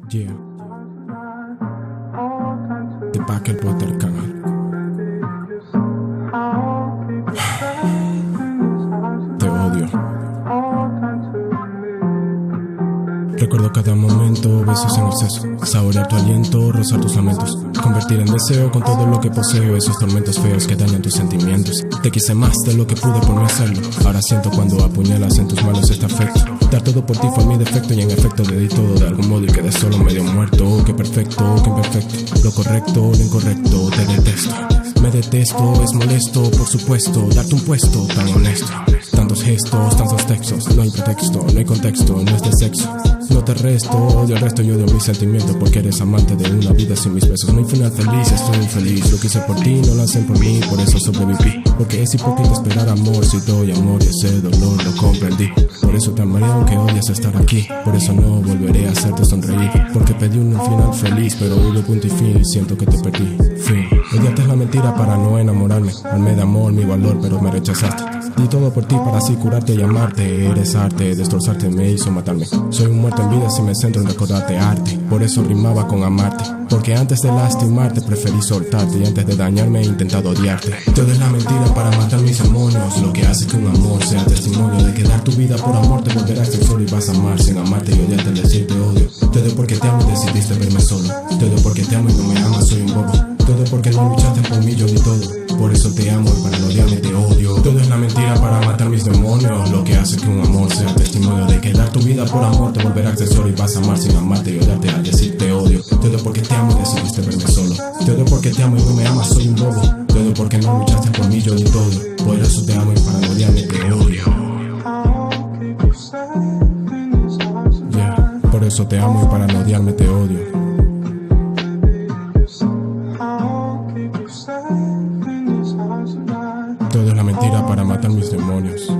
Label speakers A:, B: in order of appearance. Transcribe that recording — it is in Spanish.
A: Yeah. De Pac el poeta del canal. Te odio. Recuerdo cada momento, besos en exceso, saborear tu aliento, rozar tus lamentos, convertir en deseo con todo lo que poseo, esos tormentos feos que dañan tus sentimientos. Te quise más de lo que pude por no hacerlo, ahora siento cuando apuñalas en tus manos este afecto. Dar todo por ti fue mi defecto y en efecto te di todo de algún modo y quedé solo medio muerto. Oh, qué perfecto, qué imperfecto, lo correcto, lo incorrecto, te detesto. Me detesto, es molesto, por supuesto, darte un puesto tan honesto. Tantos gestos, tantos textos, no hay pretexto, no hay contexto, no es de sexo. No te resto, odio el resto y odio mis sentimientos porque eres amante de una vida sin mis besos. No hay final feliz, estoy infeliz, lo quise por ti, no lo hacen por mí, por eso sobreviví. Porque es hipócrita esperar amor, si doy amor y ese dolor lo comprendí. Por eso te amaré aunque odias estar aquí, por eso no volveré a hacerte sonreír. Porque pedí un final feliz, pero hubo punto y fin, siento que te perdí, fin. Odiarte es la mentira para no enamorarme, armé de amor mi valor pero me rechazaste. Di todo por ti para así curarte y amarte, eres arte, destrozarte me hizo matarme. Soy un muerto en vida si me centro en recordarte arte, por eso rimaba con amarte. Porque antes de lastimarte preferí soltarte y antes de dañarme he intentado odiarte. Todo es la mentira para matar mis demonios, lo que hace que un amor sea testimonio de que dar tu vida por amor te volverá solo y vas a amar sin amarte y odiarte al decirte odio. Todo porque te amo y decidiste verme solo, todo porque te amo y no me amas, soy un bobo. Todo porque no luchaste por mí, yo di todo, por eso te amo y para no odiarme te odio. Todo es la mentira para matar mis demonios, lo que hace que un amor sea testimonio de que dar tu vida por amor te volverá solo y vas a amar sin amarte y odiarte al decirte odio. Todo porque te amo y decidiste verme solo, todo porque te amo y no me amas, soy un bobo. Todo porque no luchaste por mí, yo di todo, por eso te amo y para no odiarme te odio. Yeah, por eso te amo y para no odiarme te odio. Todo es la mentira para matar mis demonios.